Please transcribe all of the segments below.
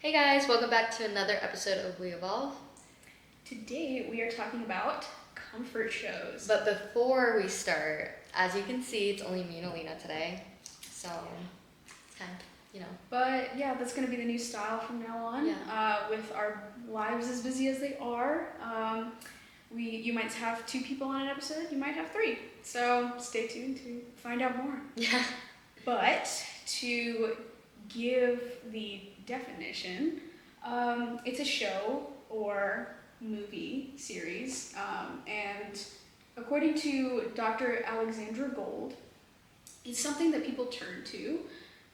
Hey guys, welcome back to another episode of We Evolve. Today we are talking about comfort shows. But before we start, as you can see, it's only me and Alina today. So it's kind of, But yeah, that's going to be the new style from now on. Yeah. With our lives as busy as they are, you might have 2 people on an episode, you might have 3. So stay tuned to find out more. Yeah. But to give the definition, it's a show or movie series, and according to Dr. Alexandra Gold, it's something that people turn to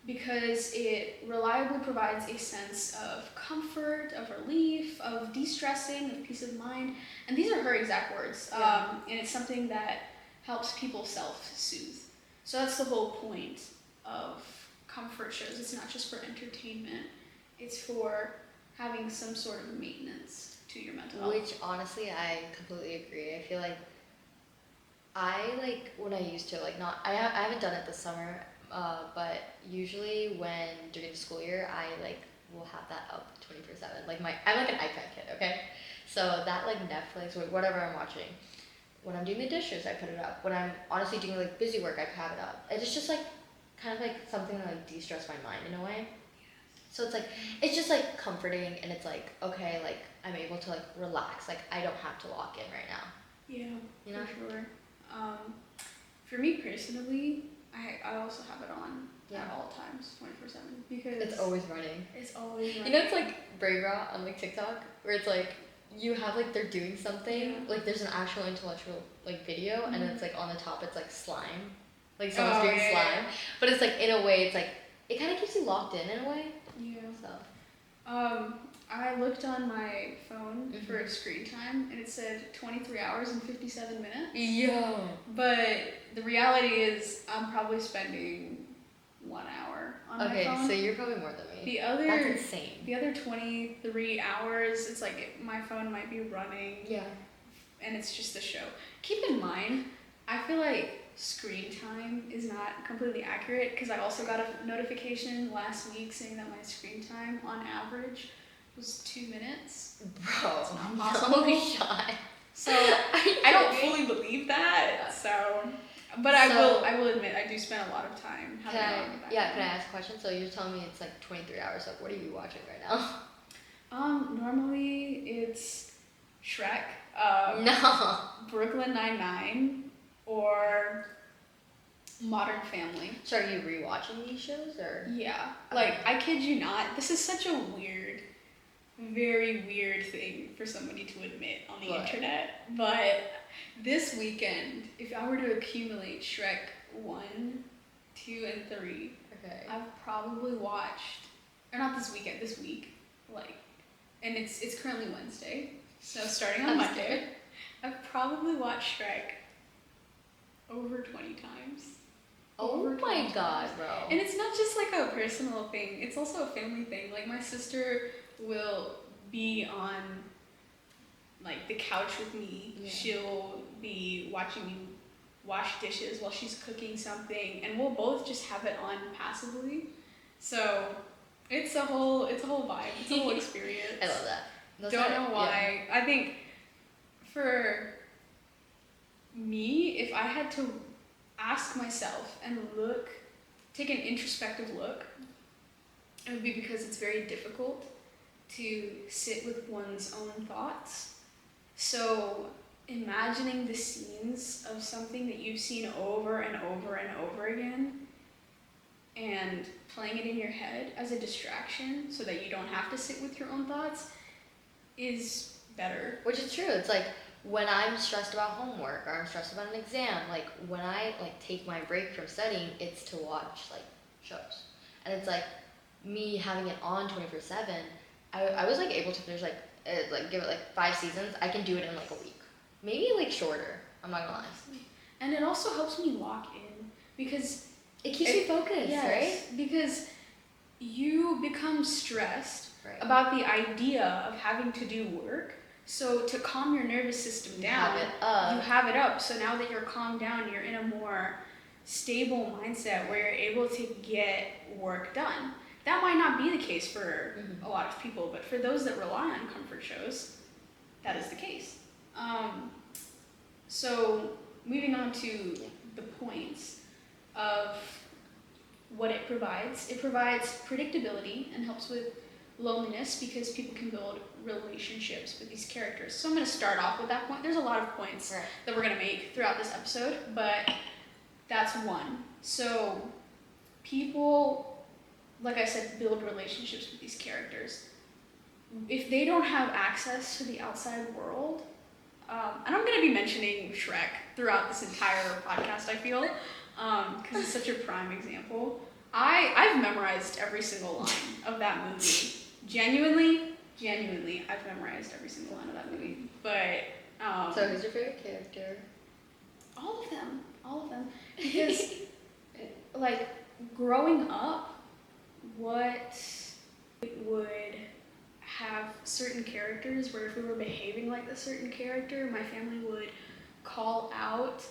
because it reliably provides a sense of comfort, of relief, of de-stressing, of peace of mind. And these are her exact words. Yeah. And it's something that helps people self-soothe. So that's the whole point of comfort shows. It's not just for entertainment. It's for having some sort of maintenance to your mental health. Which honestly, I completely agree. I feel like when I used to, I haven't done it this summer, but usually when during the school year, I will have that up 24/7. I'm like an iPad kid, okay? So that Netflix or whatever I'm watching, when I'm doing the dishes, I put it up. When I'm honestly doing busy work, I have it up. It's just kind of something to de-stress my mind in a way. So it's just comforting, and it's okay, I'm able to relax. I don't have to lock in right now. Yeah, for sure. For me personally, I also have it on at all times, 24/7, because It's always running. it's always running. You know, it's Brain Rot on TikTok, where it's you have they're doing something, Yeah. there's an actual intellectual video, and Mhm. it's on the top, it's slime, someone's Oh, doing yeah, slime, yeah. but it's in a way, it's it kind of keeps you locked in a way. Yeah. So I looked on my phone Mhm. for screen time, and it said 23 hours and 57 minutes. yeah, But the reality is, I'm probably spending 1 hour on my okay, phone. so you're probably more than me. That's insane. The other 23 hours, it's my phone might be running, Yeah. and it's just a show. Keep in mind, I feel like screen time is not completely accurate, because I also got a notification last week saying that my screen time on average was 2 minutes. Bro, It's not possible. no shot. So I don't fully believe that. So, but I will admit I do spend a lot of time having it on the background. Can I ask a question? So you're telling me it's 23 hours, so what are you watching right now? Normally it's Shrek, No. Brooklyn Nine-Nine, or Modern Family. So are you rewatching these shows, or? Yeah, I kid you not, this is such a weird, very weird thing for somebody to admit on the internet. But this weekend, if I were to accumulate Shrek 1, 2, and 3, Okay. I've probably watched, or not this weekend, this week, and it's currently Wednesday, so starting on I'm Monday, scared. I've probably watched Shrek over 20 times. Oh Over my 20 god, times. bro. And it's not just a personal thing, it's also a family thing. My sister will be on the couch with me. Yeah. She'll be watching me wash dishes while she's cooking something, and we'll both just have it on passively. So it's a whole vibe. It's a whole experience. I love that. Don't know why. Yeah. I think for me, if I had to ask myself and take an introspective look, it would be because it's very difficult to sit with one's own thoughts. So imagining the scenes of something that you've seen over and over and over again, and playing it in your head as a distraction so that you don't have to sit with your own thoughts, is better. Which is true. It's when I'm stressed about homework, or I'm stressed about an exam, when I take my break from studying, it's to watch shows. And it's me having it on 24/7. I was able to finish give it 5 seasons. I can do it in a week, maybe shorter. I'm not gonna lie. And it also helps me lock in, because it keeps me focused, yes, right? Because you become stressed Right. about the idea of having to do work. So to calm your nervous system down, you have it up. So now that you're calmed down, you're in a more stable mindset where you're able to get work done. that might not be the case for Mhm. a lot of people, but for those that rely on comfort shows, that is the case. So moving on to the points of what it provides predictability and helps with loneliness because people can build relationships with these characters. So I'm going to start off with that point. There's a lot of points Right. that we're going to make throughout this episode, but that's one. So people, like I said, build relationships with these characters. If they don't have access to the outside world, and I'm going to be mentioning Shrek throughout this entire podcast, I feel, because it's such a prime example. I've memorized every single line of that movie. Genuinely, I've memorized every single line of that movie. But So who's your favorite character? all of them, because like growing up, what would have certain characters where if we were behaving like a certain character, my family would call out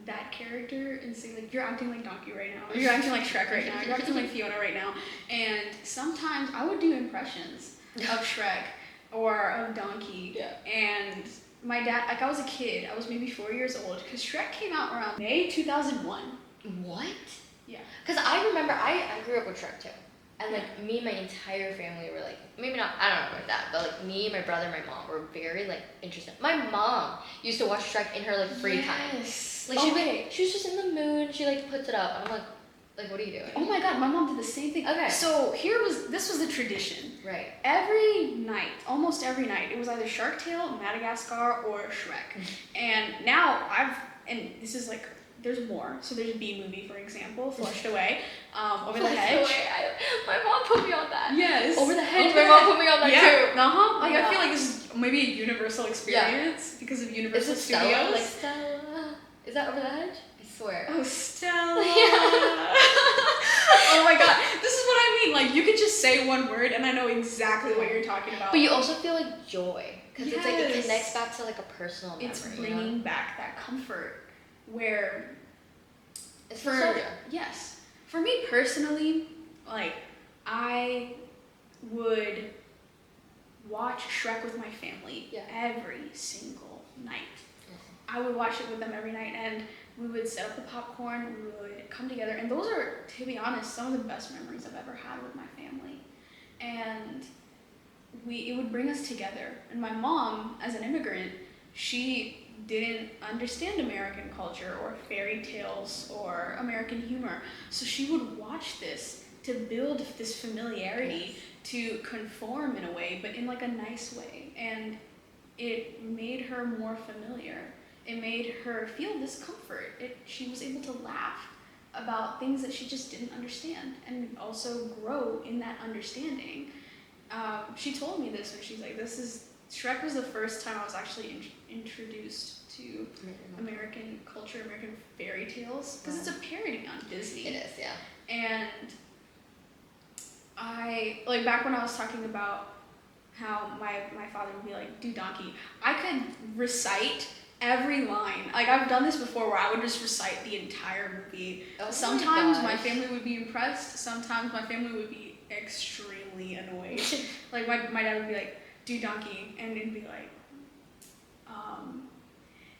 that character and say like, you're acting like Donkey right now, or you're acting like Shrek right now, you're acting like Fiona right now. And sometimes I would do impressions of Shrek or of Donkey. Yeah. And my dad, like I was a kid, I was maybe 4 years old, because Shrek came out around May 2001. What? Yeah. Because I remember I grew up with Shrek too. And like me and my entire family were like, maybe not, I don't know about that, but like me, my brother, my mom were very like interested. My mom used to watch Shrek in her like free time. Like she was just in the mood, she like puts it up, and I'm like what are you doing? Oh my god, my mom did the same thing. Okay. So this was the tradition. Right. Every night, almost every night, it was either Shark Tale, Madagascar, or Shrek. And now and this is like, there's more. So there's B Movie, for example, Flushed Away, Over the Hedge. My mom put me on that. Yes. Over the Hedge, my mom put me on that too. Uh-huh. Like Yeah. I feel like this is maybe a universal experience because of Universal Is it Studios. Stella? Like Stella? Is that Over the Hedge? I swear. Oh, Stella. Yeah. Oh my god. This is what I mean. Like, you could just say one word and I know exactly what you're talking about. But you also feel like joy. Because it's like, it Yes. connects back to like a personal memory. It's bringing back that comfort where It's for nostalgia. yes, for me personally, like I would watch Shrek with my family every single night. I would watch it with them every night, and we would set up the popcorn, we would come together, and those are, to be honest, some of the best memories I've ever had with my family. And it would bring us together. And my mom, as an immigrant, she didn't understand American culture or fairy tales or American humor. So she would watch this to build this familiarity, to conform in a way, but in like a nice way. And it made her more familiar. It made her feel discomfort. She was able to laugh about things that she just didn't understand and also grow in that understanding. She told me this when she's like, Shrek was the first time I was actually introduced to American culture, American fairy tales, because it's a parody on Disney. It is, yeah. And like back when I was talking about how my father would be like, do Donkey, I could recite every line. Like I've done this before where I would just recite the entire movie. Oh sometimes my my family would be impressed, sometimes my family would be extremely annoyed. Like my dad would be like, do Donkey, and it'd be like,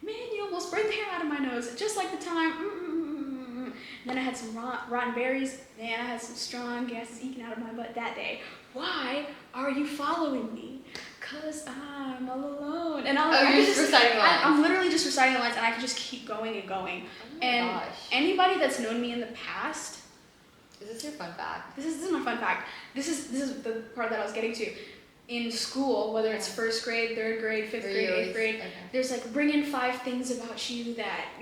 man, you almost burned the hair out of my nose, just like the time. Then I had some rotten berries, then I had some strong gases eking out of my butt that day. Why are you following me? Cause I'm all alone. And you're just reciting lines. I'm literally just reciting lines, and I could just keep going and going. Oh my And gosh. anybody that's known me in the past, Is this your fun fact? this is my fun fact. This is the part that I was getting to. In school, whether it's first grade, third grade, fifth grade, eighth grade, there's like, bring in 5 things about you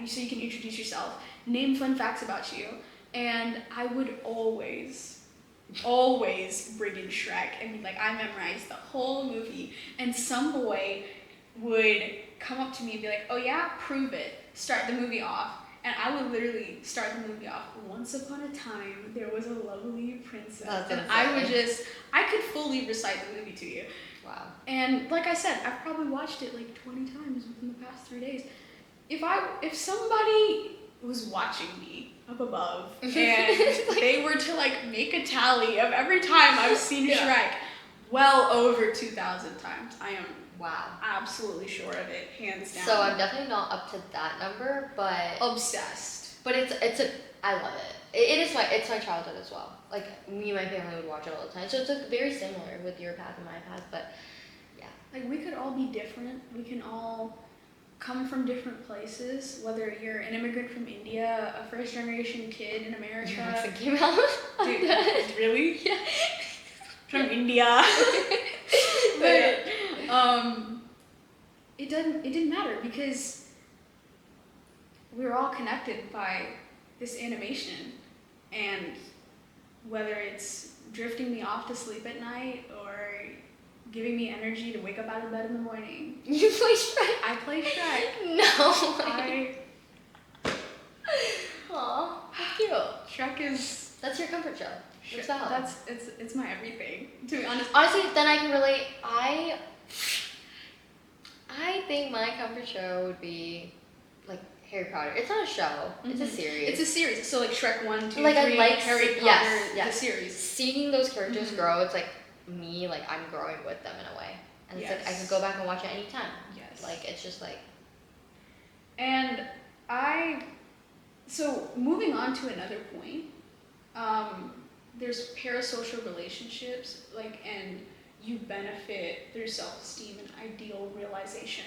so you can introduce yourself. Name fun facts about you. And I would always bring in Shrek and be like, I memorized the whole movie. And some boy would come up to me and be like, oh yeah, prove it. Start the movie off. And I would literally start the movie off. Once upon a time, there was a lovely princess. And I could fully recite the movie to you. Wow. And like I said, I've probably watched it like 20 times within the past 3 days. If somebody was watching me up above, and they were to like make a tally of every time I've seen Shrek. Well over 2,000 times. I am absolutely sure of it, hands down. So I'm definitely not up to that number, but obsessed. But I love it. It's my childhood as well. Like me and my family would watch it all the time. So it's like very similar with your path and my path, but yeah. Like we could all be different. We can all come from different places. Whether you're an immigrant from India, a first generation kid in America. Your accent came out. Dude, really? Yeah. From India. But it didn't matter because we were all connected by this animation, and whether it's drifting me off to sleep at night or giving me energy to wake up out of bed in the morning. You play Shrek? I play Shrek. No. Aw, how cute. Shrek is... That's your comfort show. It's valid. It's my everything, to be honest. Honestly, then I can relate. I think my comfort show would be like Harry Potter. It's not a show. It's a series. It's a series. So like Shrek 1, 2, 3, I like Harry Potter, the series. Seeing those characters grow, it's like me, like I'm growing with them in a way. And it's like I can go back and watch it anytime. Yes. Like it's just like. And so moving on to another point, there's parasocial relationships, and you benefit through self-esteem and ideal realization.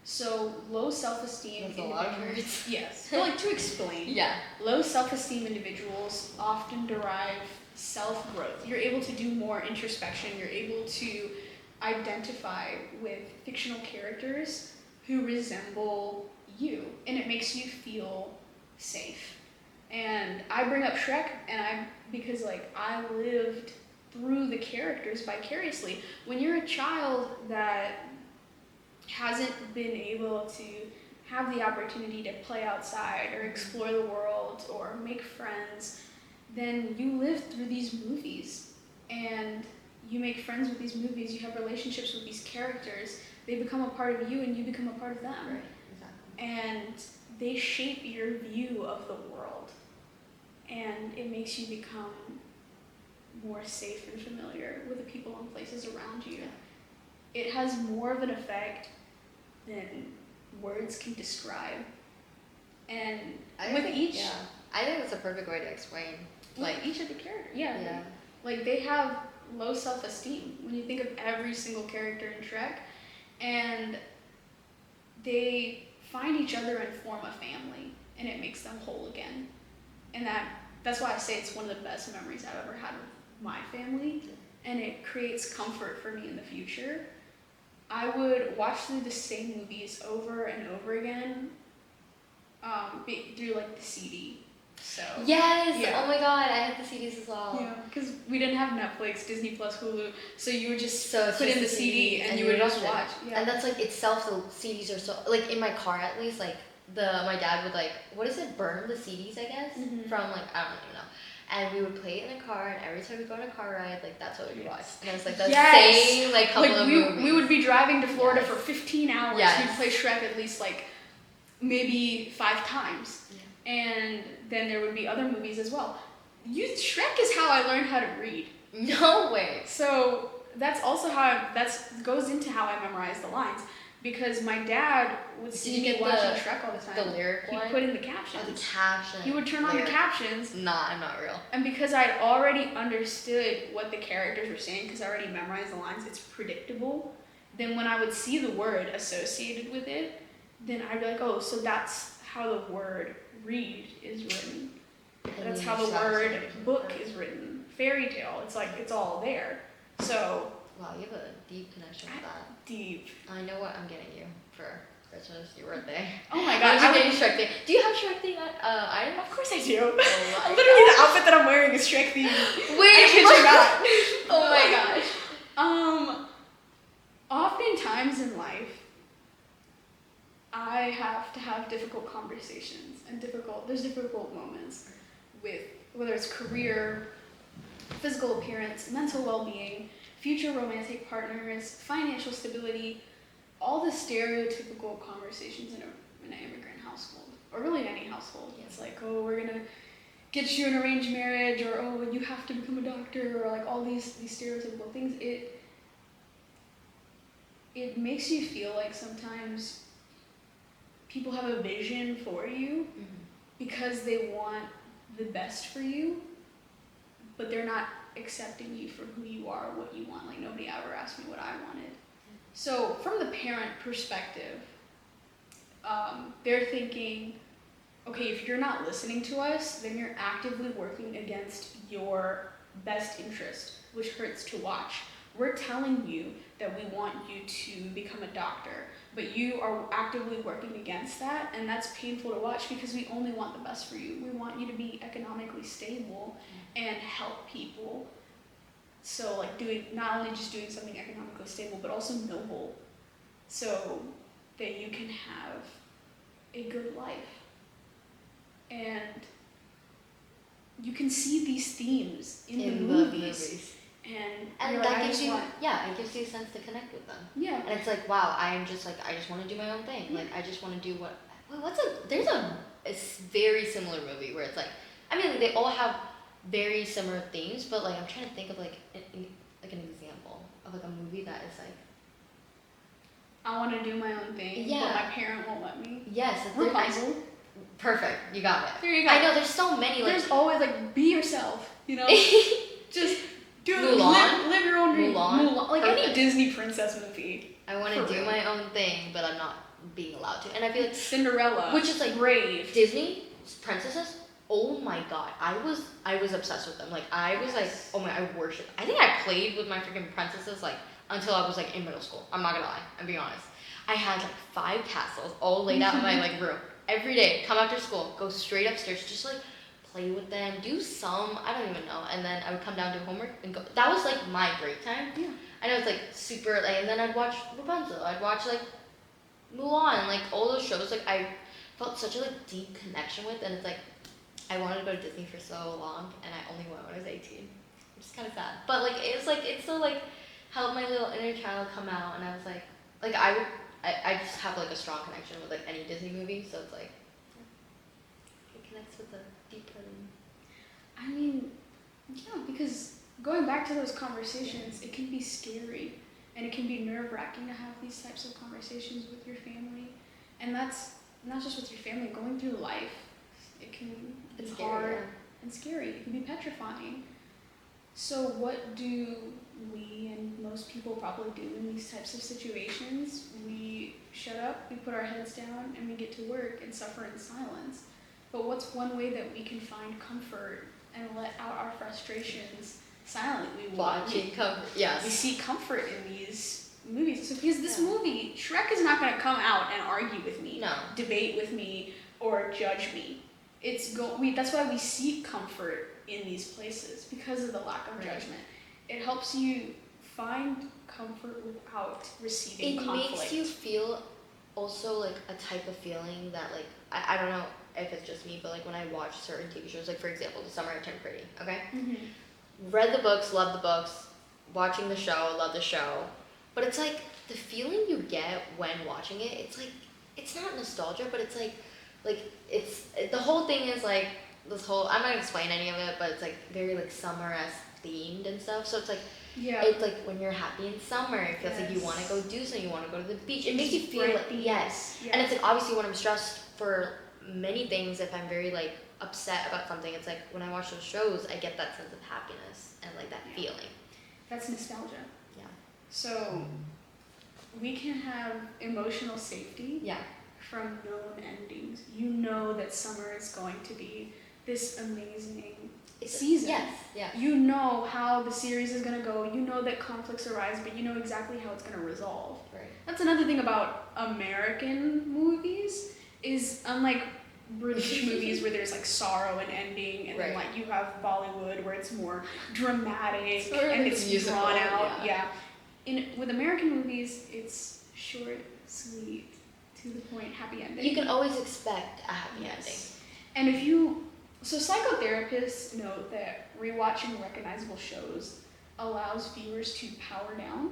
So low self-esteem. That's a lot of words. Yes. But to explain. Yeah. Low self-esteem individuals often derive self-growth. You're able to do more introspection. You're able to identify with fictional characters who resemble you, and it makes you feel safe. And I bring up Shrek, because I lived through the characters vicariously. When you're a child that hasn't been able to have the opportunity to play outside or explore the world or make friends, then you live through these movies and you make friends with these movies, you have relationships with these characters, they become a part of you and you become a part of them. Right, exactly. And they shape your view of the world. And it makes you become more safe and familiar with the people and places around you. It has more of an effect than words can describe. And I think that's a perfect way to explain. Each of the characters. Yeah. They have low self-esteem when you think of every single character in Shrek, and they find each other and form a family, and it makes them whole again. And that's why I say it's one of the best memories I've ever had with my family, and it creates comfort for me in the future. I would watch through the same movies over and over again, through the CD. So yes, oh my god, I had the CDs as well. Yeah, because we didn't have Netflix, Disney Plus, Hulu, so you would just put just in the CD and you would just watch. Yeah. And that's itself, the CDs are so in my car at least, my dad would what is it, burn the CDs I guess from I don't even know. And we would play it in the car, and every time we go on a car ride, that's what we watched. And it was the same couple of movies. We would be driving to Florida for 15 hours. Yes. We'd play Shrek at least maybe 5 times. Yeah. And then there would be other movies as well. Shrek is how I learned how to read. No way. So that's also goes into how I memorize the lines. Because my dad would see me watching Shrek all the time. The lyric one? He'd put in the captions. Oh, the captions. He would turn on the captions. Nah, I'm not real. And because I'd already understood what the characters were saying, because I already memorized the lines, it's predictable. Then when I would see the word associated with it, then I'd be like, oh, so that's how the word read is written. That's how the word book is written. Fairy tale. It's it's all there. So. Wow, you have a deep connection with that. Deep. I know what I'm getting you for Christmas, your birthday. Oh my god. I'm getting Shrek theme. Do you have Shrek theme item? Of course I do. Oh literally the outfit that I'm wearing is Shrek theme. Wait, I kid you not. Oh my gosh. Oftentimes in life, I have to have difficult conversations and there's difficult moments with whether it's career, physical appearance, mental well-being, future romantic partners, financial stability, all the stereotypical conversations in an immigrant household. or really any household. Yeah. It's like, oh, we're gonna get you an arranged marriage, or oh, you have to become a doctor, or like all these stereotypical things. It makes you feel like sometimes people have a vision for you because they want the best for you, but they're not accepting you for who you are, what you want. Like, nobody ever asked me what I wanted. So from the parent perspective, they're thinking, okay, if you're not listening to us, then you're actively working against your best interest, which hurts to watch. We're telling you that we want you to become a doctor, but you are actively working against that, and that's painful to watch because we only want the best for you. We want you to be economically stable and help people. So like not only just doing something economically stable, but also noble, so that you can have a good life. And you can see these themes in the movies. And that like, gives you, it gives you a sense to connect with them. Yeah. And it's like, wow, I just want to do my own thing. Yeah. Like, I just want to do there's a very similar movie where it's like, I mean, like, they all have very similar themes, but like, I'm trying to think of like an example of like a movie that is like, I want to do my own thing, but my parent won't let me. Yes. Rapunzel. Perfect. You got it. There you go. I know, there's so many. Like, there's always like, be yourself, you know? Just live your own dream. Mulan. Like any Disney princess movie. I want to do my own thing, but I'm not being allowed to. And I feel like Cinderella, which is like brave. Disney princesses. Oh my god, I was obsessed with them. Like, I was like, oh my, I worship. I think I played with my freaking princesses like until I was like in middle school. I'm not gonna lie. I'm being honest. I had like 5 castles all laid out in my like room. Every day, come after school, go straight upstairs, just like play with them, do some, I don't even know, and then I would come down, do homework, and go. That was like my break time. Yeah. I know it's like super, like, and then I'd watch Rapunzel, I'd watch like Mulan, like all those shows, like I felt such a like deep connection with, and it's like, I wanted to go to Disney for so long, and I only went when I was 18, which is kind of sad, but like, it still like helped my little inner child come out, and I was like I just have like a strong connection with like any Disney movie, so it's like it connects with the deeper. I mean, yeah, because going back to those conversations, it can be scary and it can be nerve-wracking to have these types of conversations with your family, and that's not just with your family. Going through life, it can be hard and scary. It can be petrifying. So what do we and most people probably do in these types of situations? We shut up, we put our heads down, and we get to work and suffer in silence. But what's one way that we can find comfort and let out our frustrations silently? Yes. We seek comfort in these movies. So because this movie, Shrek is not going to come out and argue with me, debate with me, or judge me. That's why we seek comfort in these places, because of the lack of judgment. It helps you find comfort without receiving conflict. It makes you feel also like a type of feeling that like, I don't know if it's just me, but like when I watch certain TV shows, like for example, The Summer I Turned Pretty, okay? Mm-hmm. Read the books, love the books, watching the show, love the show, but it's like the feeling you get when watching it, it's like, it's not nostalgia, but it's like the whole thing is like, this whole, I'm not gonna explain any of it, but it's like very like summer-esque themed and stuff, so it's like, it's like when you're happy in summer, it feels like you want to go do something, you want to go to the beach, it makes you feel like, and it's like obviously when I'm stressed for many things, if I'm very like upset about something, it's like when I watch those shows, I get that sense of happiness and like that feeling. That's nostalgia. Yeah. So we can have emotional safety from known endings. You know that summer is going to be this amazing season. Yes, yes. You know how the series is going to go. You know that conflicts arise, but you know exactly how it's going to resolve. Right. That's another thing about American movies, is unlike British movies where there's like sorrow and ending, and then like you have Bollywood where it's more dramatic and it's musical, drawn out. With American movies, it's short, sweet, to the point, happy ending. You can always expect a happy ending. And so psychotherapists note that rewatching recognizable shows allows viewers to power down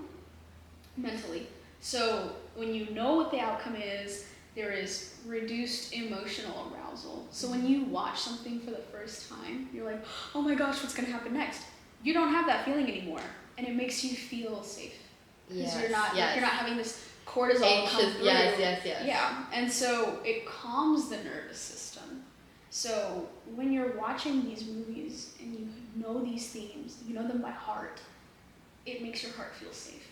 mentally. So when you know what the outcome is, there is reduced emotional arousal. So when you watch something for the first time, you're like, oh my gosh, what's gonna happen next? You don't have that feeling anymore, and it makes you feel safe because you're not having this cortisol anxious. come through. Yes. Yeah, and so it calms the nervous system. So when you're watching these movies and you know these themes, you know them by heart, it makes your heart feel safe.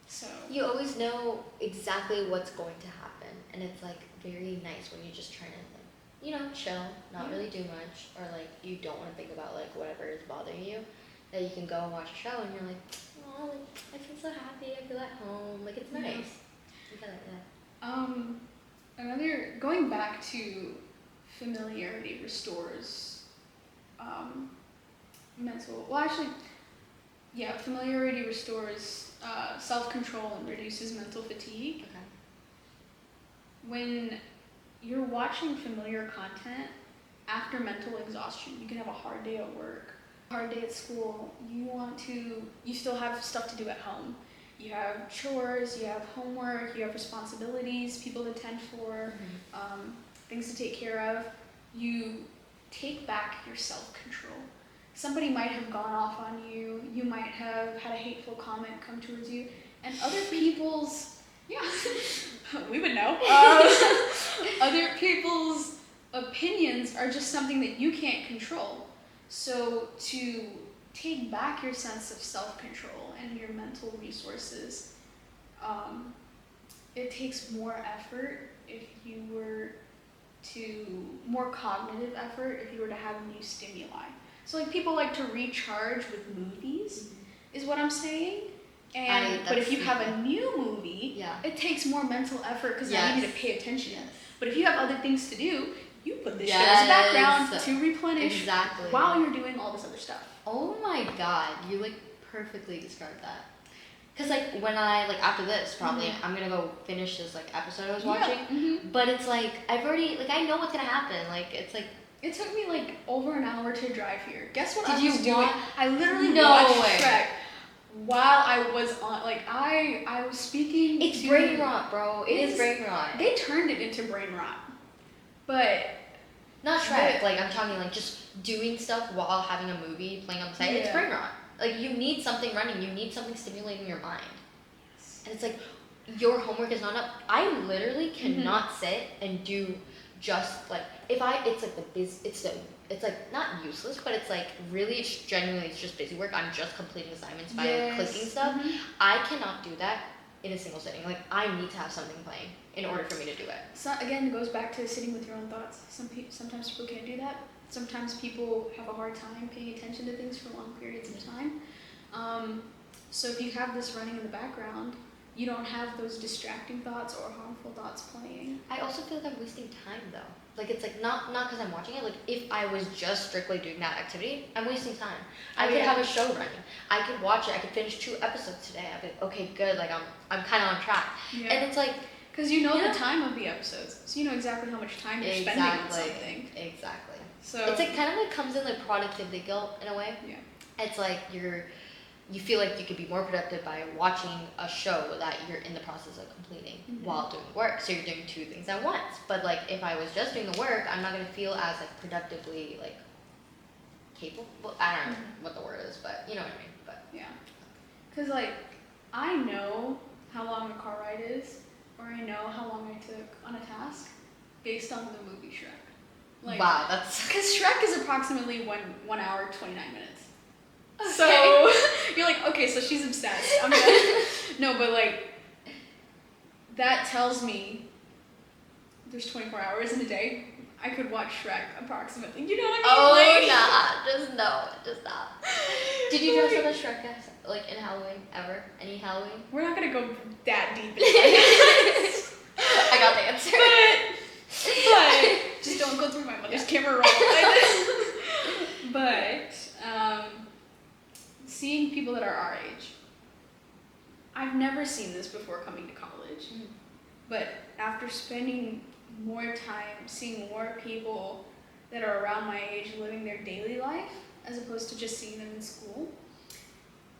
So you always know exactly what's going to happen, and it's like very nice when you just try to like, you know, chill, not really do much, or like you don't want to think about like whatever is bothering you, that you can go and watch a show and you're like, oh, like, I feel so happy, I feel at home, like it's nice. You feel like that. Another, going back to familiarity restores familiarity restores self-control and reduces mental fatigue. Okay. When you're watching familiar content, after mental exhaustion, you can have a hard day at work, hard day at school, you still have stuff to do at home. You have chores, you have homework, you have responsibilities, people to tend for, things to take care of. You take back your self-control. Somebody might have gone off on you, you might have had a hateful comment come towards you, and other people's, we would know, other people's opinions are just something that you can't control. So to take back your sense of self-control and your mental resources, it takes more effort more cognitive effort if you were to have new stimuli. So like people like to recharge with movies, is what I'm saying. But if you have a new movie, it takes more mental effort because now you need to pay attention. But if you have other things to do, you put this shit as a background to replenish while you're doing all this other stuff. Oh my god, you like perfectly described that. Cause like when I like after this probably I'm gonna go finish this like episode I was watching, but it's like I've already like I know what's gonna happen. Like it's like it took me like over an hour to drive here. Guess what Did I was you doing? I literally watched Shrek while I was on like I was speaking. It's brain rot, bro. It is brain rot. They turned it into brain rot, but not Shrek. Like I'm talking like just doing stuff while having a movie playing on the side. It's brain rot. Like you need something running, you need something stimulating your mind. And it's like your homework is not up. I literally cannot sit and do just like it's like not useless, but it's like really it's genuinely it's just busy work. I'm just completing assignments by clicking stuff. I cannot do that in a single sitting. Like I need to have something playing in order for me to do it. So again, it goes back to sitting with your own thoughts. Sometimes people can't do that. Sometimes people have a hard time paying attention to things for long periods of time. So if you have this running in the background, you don't have those distracting thoughts or harmful thoughts playing. I also feel like I'm wasting time though. Like it's like not because I'm watching it. Like if I was just strictly doing that activity, I'm wasting time. I could have a show running. I could watch it. I could finish 2 episodes today. I'd be like, okay, good. Like I'm kind of on track. And it's like because you know the time of the episodes, so you know exactly how much time you're spending on something. Exactly. So it's like kind of like comes in like productivity guilt in a way. Yeah. It's like you feel like you could be more productive by watching a show that you're in the process of completing while doing work. So you're doing 2 things at once. But like if I was just doing the work, I'm not gonna feel as like productively like capable. I don't know what the word is, but you know what I mean. But because like I know how long a car ride is, or I know how long I took on a task based on the movie Shrek. Like, wow, that's because Shrek is approximately 1 hour 29 minutes. Okay. So you're like, okay, so she's obsessed. I'm done. No, but like that tells me there's 24 hours in a day. I could watch Shrek approximately. You know what I mean? Just no. Did you dress up as Shrek like in Halloween ever? Any Halloween? We're not gonna go that deep into it. I got the answer. But just don't go through my mother's camera roll. But seeing people that are our age, I've never seen this before coming to college. But after spending more time seeing more people that are around my age living their daily life as opposed to just seeing them in school,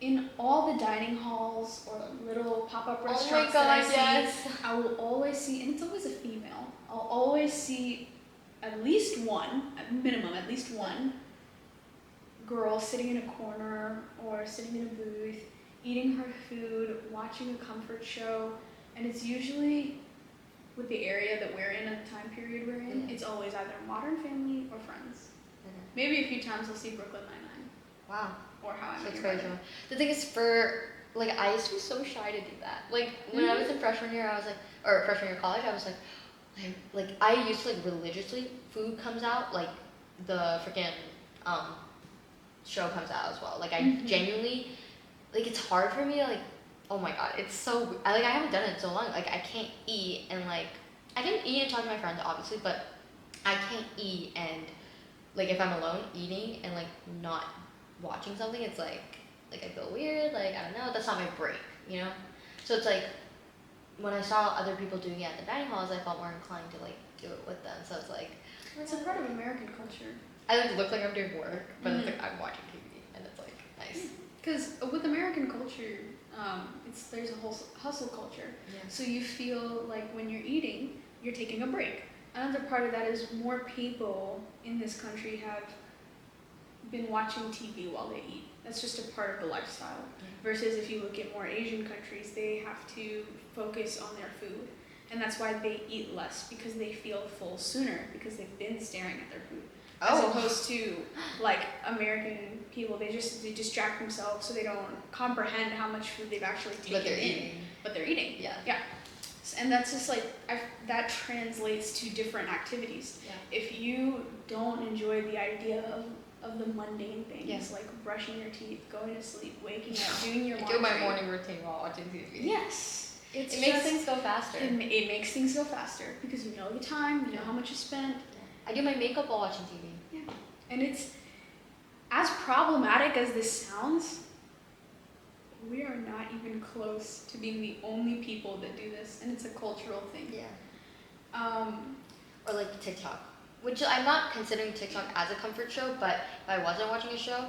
in all the dining halls or little pop-up Oh my restaurants god, that I see, yes. I will always see, and it's always a female, I'll always see at least one, at minimum, at least one girl sitting in a corner or sitting in a booth, eating her food, watching a comfort show, and it's usually with the area that we're in at the time period we're in, Yeah. it's always either Modern Family or Friends. Maybe a few times I'll see Brooklyn Nine-Nine Wow. or How I Met That's Your crazy. Mother. The thing is, for like, I used to be so shy to do that. Like when I was in freshman year, I was like, or freshman year of college, I was like I used to like religiously. Food comes out, like the freaking show comes out as well. Like I genuinely, like it's hard for me to like. Oh my god, it's so I haven't done it in so long. Like I can't eat and like I can eat and talk to my friends obviously, but I can't eat and like if I'm alone eating and like not watching something, it's like I feel weird. Like I don't know, that's not my break, you know. So it's like when I saw other people doing it at the dining halls, I felt more inclined to like do it with them. So it's like it's a part of American culture. I like look like I'm doing work, but it's like I'm watching TV and it's like nice. Because with American culture, there's a whole hustle culture. Yeah. So you feel like when you're eating, you're taking a break. Another part of that is more people in this country have been watching TV while they eat. That's just a part of the lifestyle. Versus if you look at more Asian countries, they have to focus on their food. And that's why they eat less, because they feel full sooner, because they've been staring at their food. As opposed to like American people, they distract themselves so they don't comprehend how much food they've actually taken in. But they're eating. Yeah. Yeah. And that's just like that translates to different activities. Yeah. If you don't enjoy the idea of the mundane things, like brushing your teeth, going to sleep, waking up, doing your laundry. I do my morning routine while watching TV. Yes. It makes things go faster. It makes things go faster because you know the time, you know how much you spent. I do my makeup while watching TV. Yeah. And it's as problematic as this sounds, we are not even close to being the only people that do this, and it's a cultural thing. Yeah. Or like TikTok, which I'm not considering TikTok as a comfort show, but if I wasn't watching a show,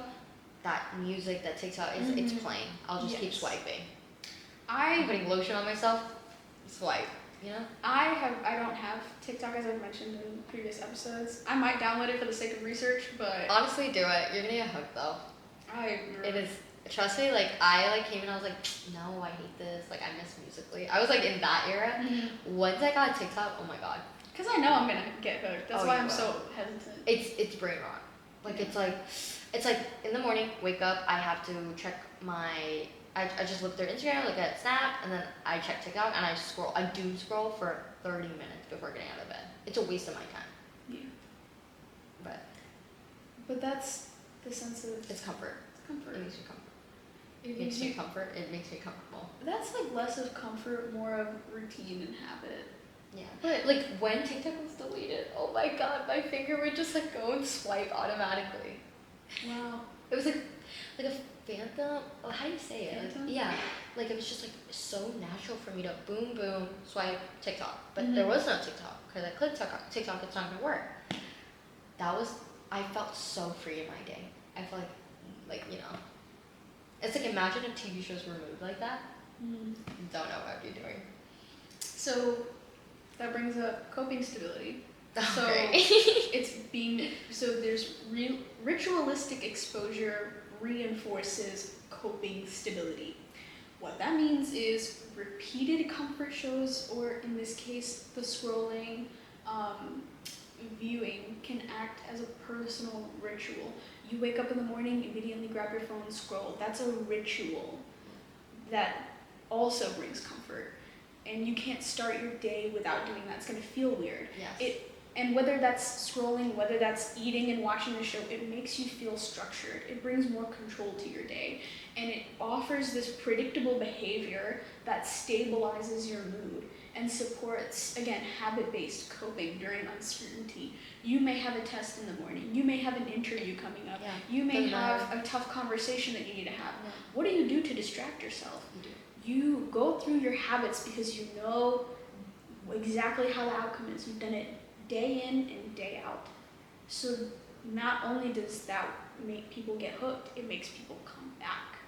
that music that TikTok is, it's playing. I'll just keep swiping. I'm putting lotion on myself, swipe. You know? I don't have TikTok, as I've mentioned in previous episodes. I might download it for the sake of research, but honestly, do it. You're gonna get hooked though. It is. Trust me. Like I came in, I was like, no, I hate this. Like I miss Musical.ly. I was like in that era. Once I got TikTok, oh my god. Because I know I'm gonna get hooked. That's why I'm so hesitant. It's brain rot. Like it's like in the morning, wake up, I have to check my. I just look through Instagram, look at Snap, and then I check TikTok, and I scroll. I doom scroll for 30 minutes before getting out of bed. It's a waste of my time. Yeah. But that's the sense of... It's comfort. It's comfort. It makes me comfort. It makes me comfort. It makes me comfortable. That's like less of comfort, more of routine and habit. Yeah. But like when TikTok was deleted, oh my god, my finger would just like go and swipe automatically. Wow. It was like a phantom. Oh, how do you say it? Phantom? Like, yeah. Like it was just like so natural for me to boom boom swipe TikTok, but there was no TikTok because I clicked TikTok. It's not gonna work. I felt so free in my day. I felt like you know. It's like imagine if TV shows were removed like that. Don't know what I'd be doing. So that brings up coping stability. So there's ritualistic exposure reinforces coping stability. What that means is repeated comfort shows, or in this case, the scrolling, viewing, can act as a personal ritual. You wake up in the morning, immediately grab your phone, scroll. That's a ritual that also brings comfort. And you can't start your day without doing that. It's going to feel weird. Yes. And whether that's scrolling, whether that's eating and watching the show, it makes you feel structured. It brings more control to your day. And it offers this predictable behavior that stabilizes your mood and supports, again, habit-based coping during uncertainty. You may have a test in the morning. You may have an interview coming up. You may have a tough conversation that you need to have. What do you do to distract yourself? You go through your habits because you know exactly how the outcome is. You've done it day in and day out. So not only does that make people get hooked, it makes people come back.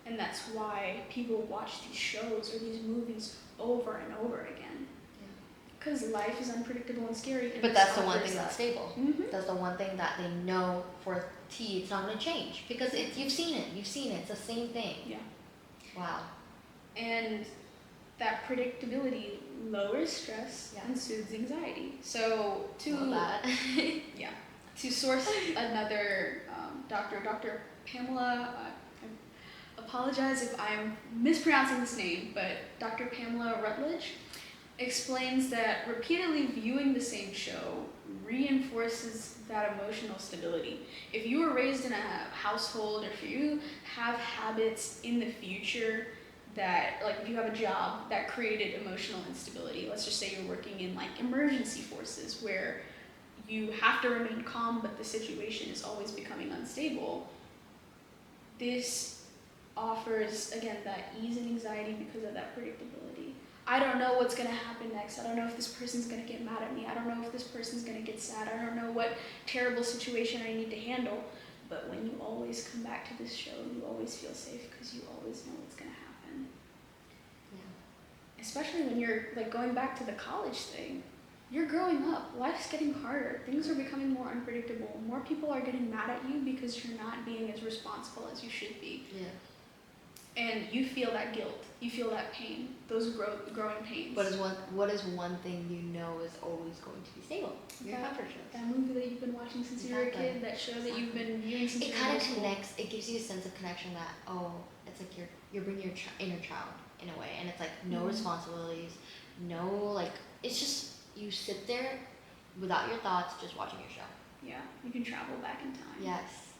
And that's why people watch these shows or these movies over and over again. Because life is unpredictable and scary. And But that's the one thing that's stable. Mm-hmm. That's the one thing that they know for T it's not going to change. Because you've seen it. You've seen it. It's the same thing. Yeah. Wow. And that predictability lowers stress and soothes anxiety. So to source another Dr. Pamela, I apologize if I'm mispronouncing this name, but Dr. Pamela Rutledge explains that repeatedly viewing the same show reinforces that emotional stability. If you were raised in a household, or if you have habits in the future that, like if you have a job that created emotional instability, let's just say you're working in like emergency forces where you have to remain calm but the situation is always becoming unstable, this offers, again, that ease and anxiety because of that predictability. I don't know what's going to happen next. I don't know if this person's going to get mad at me. I don't know if this person's going to get sad. I don't know what terrible situation I need to handle. But when you always come back to this show, you always feel safe because you always know what's going to happen. Yeah. Especially when you're like going back to the college thing. You're growing up. Life's getting harder. Things are becoming more unpredictable. More people are getting mad at you because you're not being as responsible as you should be. Yeah. And you feel that guilt. You feel that pain. Those growing pains. What is one thing you know is always going to be stable? Your comfort shows. That movie that you've been watching since you were a kid. That show that you've been viewing since you were in school. It kind of connects. It gives you a sense of connection that it's like you're bringing your inner child in a way, and it's like no responsibilities, no like it's just you sit there without your thoughts, just watching your show. Yeah, you can travel back in time. Yes.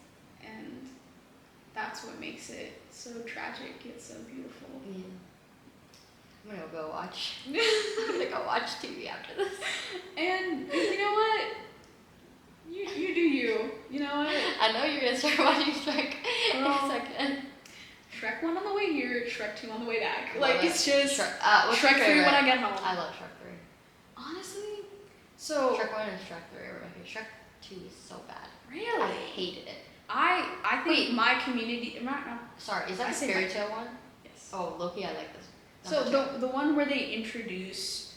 And that's what makes it so tragic yet so beautiful. Yeah. I'm gonna go watch. I'm gonna go watch TV after this. And you know what? You do you. You know what? I know you're gonna start watching Shrek in a second. Shrek 1 on the way here, Shrek 2 on the way back. Like it's just Shrek 3 when I get home. I love Shrek 3. Honestly? So Shrek 1 and Shrek 3 are my favorite. Shrek 2 is so bad. Really? I hated it. I think my community. Sorry, is that the fairy tale one? Yes. Oh, Loki, I like this. So the one where they introduce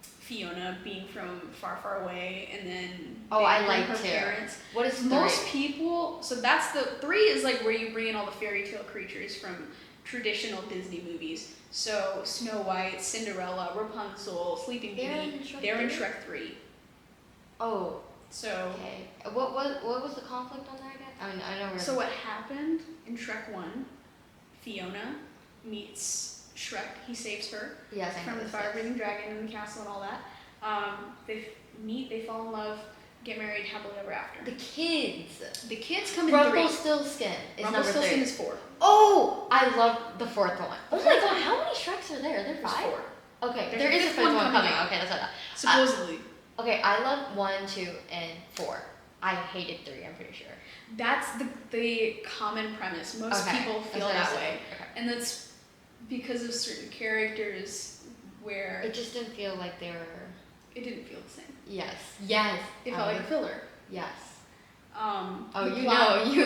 Fiona being from far, far away, and then I like her too. parents. What is 3? Most people? So that's the 3 is like where you bring in all the fairy tale creatures from traditional Disney movies. So Snow White, Cinderella, Rapunzel, Sleeping Beauty. They're in Shrek 3. Oh. So okay. What was the conflict on that again? I mean, I know. So what happened in Shrek 1? Fiona meets Shrek. He saves her from the fire-breathing dragon in the castle and all that. They meet. They fall in love. Get married happily ever after. The kids come in 3. Rumpelstiltskin is number 3. Rumpelstiltskin is 4. Oh, I love the 4th one. Oh my god, how many Shreks are there? There are 5. 4. Okay, there is a 5th one coming. Okay, that's what I thought. Supposedly. Okay, I love 1, 2, and 4. I hated 3. I'm pretty sure. That's the common premise. Most people feel that way, and that's because of certain characters where it just didn't feel like they were. It didn't feel the same. Yes. It felt like a filler. Yes. The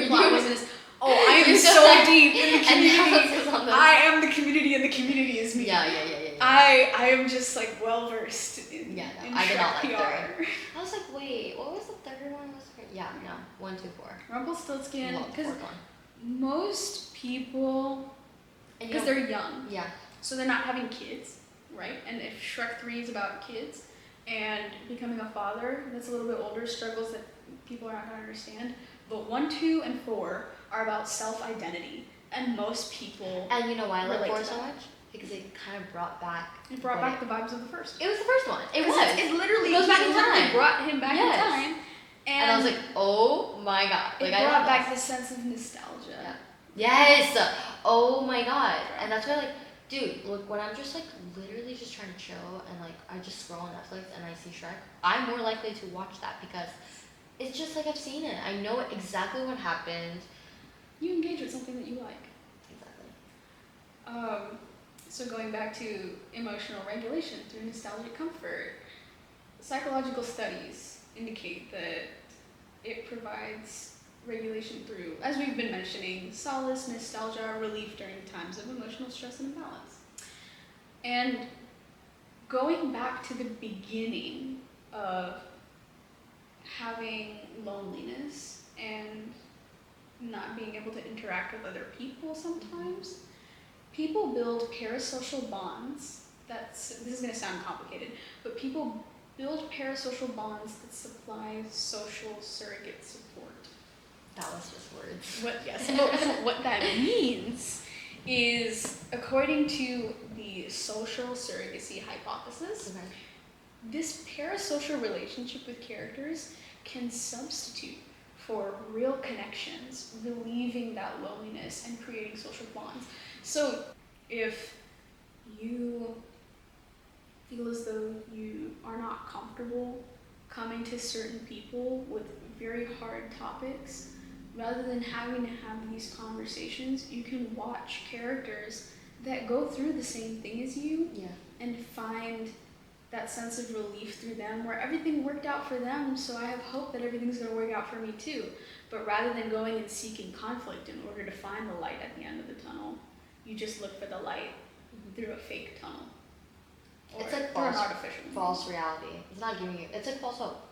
plot wasn't. I am so deep in the community. I am the community, and the community is me. Yeah. I am just like well versed in. Yeah, no, in I did not PR. like 3. I was like, wait, what was the 3rd one? Yeah, no, 1, 2, 4. Rumpelstiltskin, because 4th one. Most people, because they're young, so they're not having kids, right? And if Shrek 3 is about kids and becoming a father, that's a little bit older, struggles that people are not going to understand. But 1, 2, and 4 are about self-identity, and most people. And you know why I like 4 so much? Because it kind of brought back. It brought back the vibes of the first. It was the first one. It goes back in time. Brought him back in time. And I was like, oh my god. It brought back this sense of nostalgia. Yeah. Yes! Oh my god. And that's why, like, dude, look, when I'm just, like, literally just trying to chill and, like, I just scroll on Netflix and I see Shrek, I'm more likely to watch that because it's just like I've seen it. I know exactly what happened. You engage with something that you like. Exactly. So going back to emotional regulation through nostalgic comfort, psychological studies indicate that it provides regulation through, as we've been mentioning, solace, nostalgia, relief during times of emotional stress and imbalance. And going back to the beginning of having loneliness and not being able to interact with other people sometimes, people build parasocial bonds. This is going to sound complicated, but people build parasocial bonds that supply social surrogate support. That was just words. What that means is, according to the social surrogacy hypothesis, Okay. this parasocial relationship with characters can substitute for real connections, relieving that loneliness and creating social bonds. So if you feel as though you are not comfortable coming to certain people with very hard topics, rather than having to have these conversations, you can watch characters that go through the same thing as you, Yeah. and find that sense of relief through them, where everything worked out for them, so I have hope that everything's going to work out for me too. But rather than going and seeking conflict in order to find the light at the end of the tunnel, you just look for the light through a fake tunnel. It's like through an artificial one. false reality. It's not giving you, it's like false hope.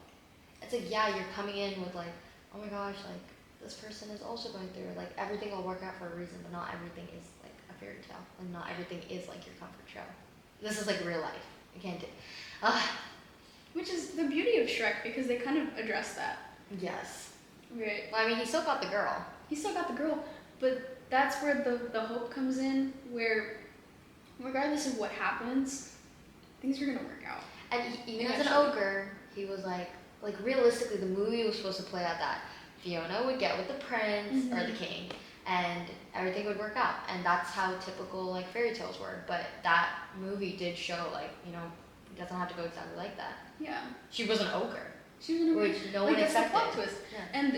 It's like, yeah, you're coming in with like, oh my gosh, like this person is also going through, like everything will work out for a reason, but not everything is like a fairy tale, and not everything is like your comfort show. This is like real life. You can't do. Which is the beauty of Shrek, because they kind of address that. Yes. Right. Well, I mean, he still got the girl. He still got the girl, but that's where the hope comes in, where regardless of what happens, things are gonna work out. And even as an Eventually. ogre, he was like realistically, the movie was supposed to play out that Fiona would get with the prince or the king, and everything would work out. And that's how typical like fairy tales were. But that movie did show like, you know, it doesn't have to go exactly like that. Yeah. She was an ogre, She was an which no one that's the expected. plot twist. Yeah.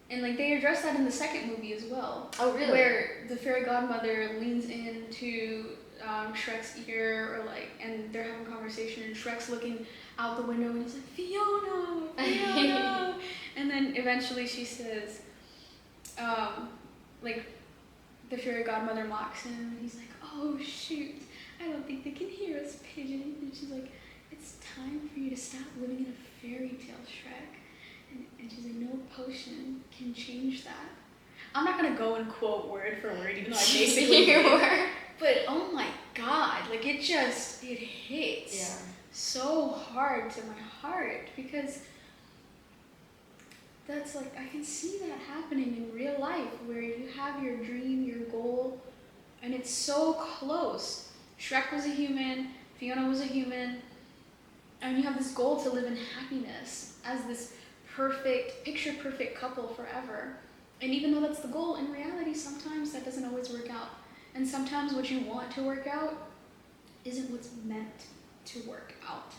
And like they address that in the second movie as well. Oh really? Where the fairy godmother leans into Shrek's ear, or like, and they're having a conversation, and Shrek's looking out the window, and he's like, Fiona, Fiona. And then eventually she says, like, the fairy godmother mocks him, and he's like, oh shoot, I don't think they can hear us, pigeon. And she's like, it's time for you to stop living in a fairy tale, Shrek. And she's like, no potion can change that. I'm not gonna go and quote word for word, even though I basically did. But oh my god, like it hits so hard to my heart, because that's like, I can see that happening in real life, where you have your dream, your goal, and it's so close. Shrek was a human, Fiona was a human, and you have this goal to live in happiness as this perfect, picture perfect couple forever. And even though that's the goal, in reality, sometimes that doesn't always work out. And sometimes what you want to work out isn't what's meant to work out.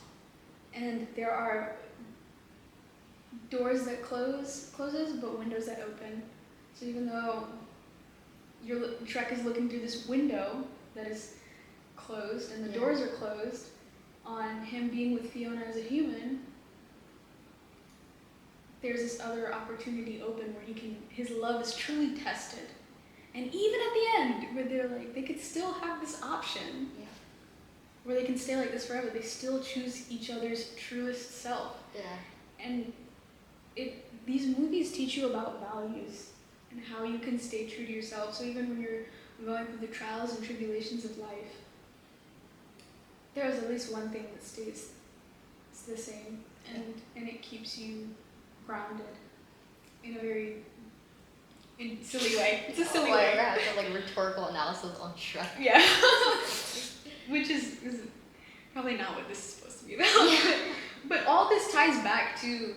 And there are doors that closes, but windows that open. So even though Shrek is looking through this window that is closed, and the doors are closed on him being with Fiona as a human, there's this other opportunity open where his love is truly tested. And even at the end, where they're like, they could still have this option, where they can stay like this forever, they still choose each other's truest self. Yeah. And these movies teach you about values and how you can stay true to yourself. So even when you're going through the trials and tribulations of life, there's at least one thing that stays the same, and it keeps you grounded in a very silly way. It's a silly way. Yeah, it's a like rhetorical analysis on Shrek. Yeah. Which is probably not what this is supposed to be about. Yeah. But all this ties back to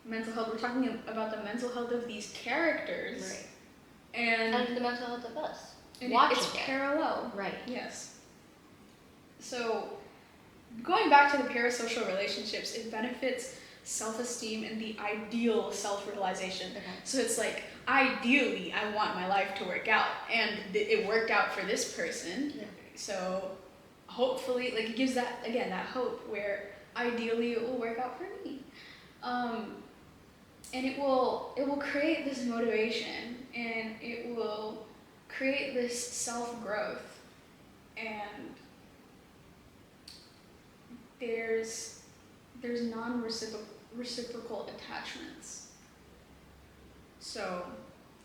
mental health. We're talking about the mental health of these characters. Right. And the mental health of us. And Watching it's it. parallel. Right. Yes. So, going back to the parasocial relationships, it benefits self-esteem and the ideal self-realization. Okay. So it's like, ideally, I want my life to work out, and it worked out for this person. Yeah. So, hopefully, like, it gives that, again, that hope where ideally it will work out for me. and it will create this motivation, and it will create this self-growth, and there's non-reciprocal attachments. So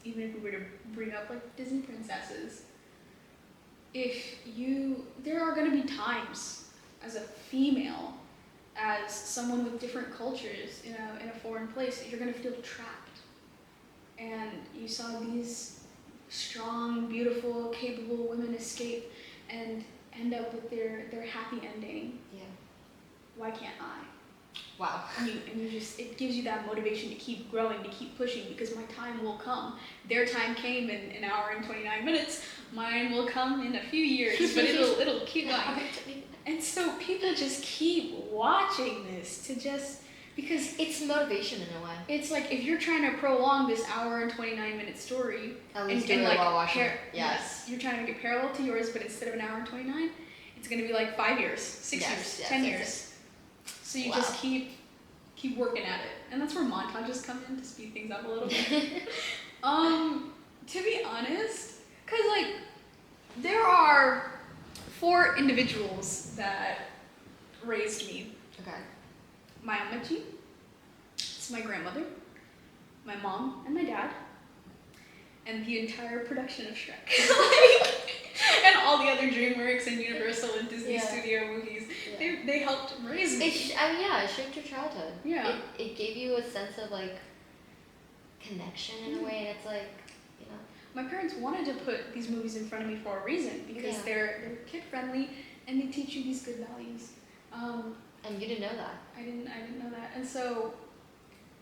even if we were to bring up like Disney princesses, there are going to be times as a female, as someone with different cultures in a foreign place, you're going to feel trapped. And you saw these strong, beautiful, capable women escape and end up with their happy ending. Yeah. Why can't I? Wow. And you just, it gives you that motivation to keep growing, to keep pushing, because my time will come. Their time came in an hour and 29 minutes. Mine will come in a few years, but it'll keep going. And so people just keep watching this because it's motivation in a way. It's like if you're trying to prolong this hour and 29-minute story, at least do it like, while watching. Yes, you're trying to make it parallel to yours, but instead of an hour and 29, it's going to be like 5 years, 6 years, 10 years. Yes. So you just keep working at it, and that's where montages come in to speed things up a little bit. To be honest, because like there are 4 individuals that raised me. Okay. My amachi, it's my grandmother, my mom, and my dad, and the entire production of Shrek. And all the other DreamWorks and Universal and Disney Studio movies. Yeah. They helped raise me. It shaped your childhood. Yeah. It gave you a sense of like connection in a way, and it's like, you know. My parents wanted to put these movies in front of me for a reason, because they're kid friendly and they teach you these good values. And you didn't know that. I didn't know that, and so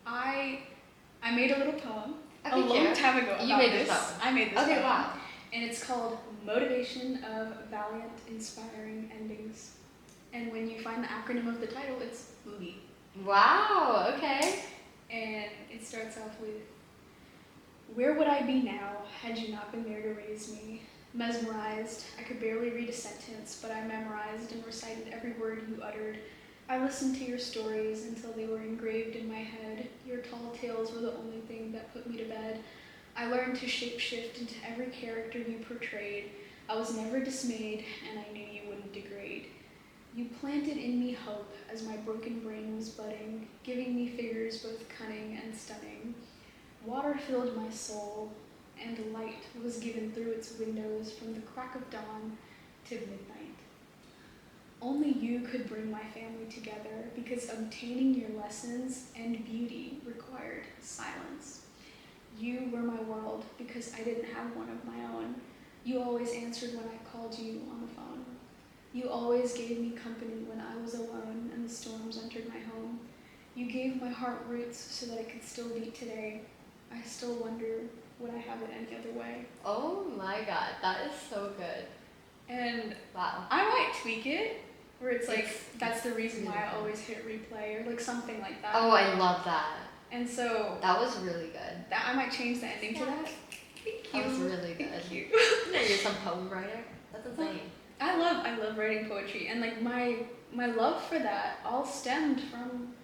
I made a little poem a long time ago about you made this poem. I made this poem. Okay, wow. And it's called Motivation of Valiant, Inspiring Endings. And when you find the acronym of the title, it's MOVIE. Wow, okay. And it starts off with, where would I be now had you not been there to raise me? Mesmerized, I could barely read a sentence, but I memorized and recited every word you uttered. I listened to your stories until they were engraved in my head. Your tall tales were the only thing that put me to bed. I learned to shapeshift into every character you portrayed. I was never dismayed, and I knew you wouldn't degrade. You planted in me hope as my broken brain was budding, giving me figures both cunning and stunning. Water filled my soul, and light was given through its windows from the crack of dawn to midnight. Only you could bring my family together, because obtaining your lessons and beauty required silence. You were my world because I didn't have one of my own. You always answered when I called you on the phone. You always gave me company when I was alone and the storms entered my home. You gave my heart roots so that it could still beat today. I still wonder, would I have it any other way? Oh my god, that is so good. And wow. I might tweak it, where it's like, that's the reason why I always hit replay, or like something like that. Oh, I love that. And so that was really good. I might change the ending to that. Thank you. That was really good. Thank you. You're some poem writer. That's insane. I love writing poetry, and like my love for that all stemmed from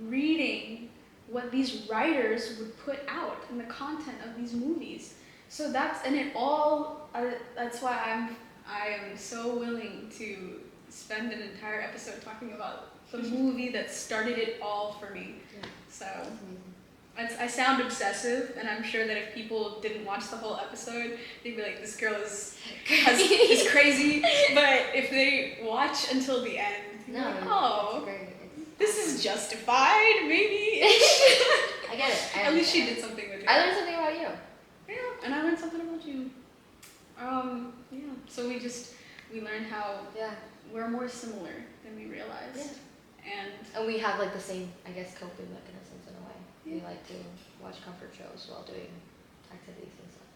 reading what these writers would put out and the content of these movies. So that's why I am so willing to spend an entire episode talking about the movie that started it all for me. Yeah. So I sound obsessive, and I'm sure that if people didn't watch the whole episode, they'd be like, this girl is crazy. But if they watch until the end, like, oh, this is justified, maybe. I get it. At least she did something with it. I learned something about you. Yeah, and I learned something about you. Yeah. So we learned how we're more similar than we realized. Yeah. And we have like the same, I guess, coping mechanisms in a way. Yeah. We like to watch comfort shows while doing activities and stuff.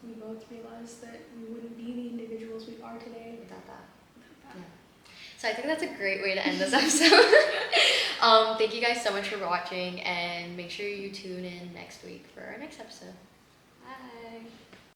We both realized that we wouldn't be the individuals we are today without that. Yeah. So I think that's a great way to end this episode. Thank you guys so much for watching, and make sure you tune in next week for our next episode. Bye.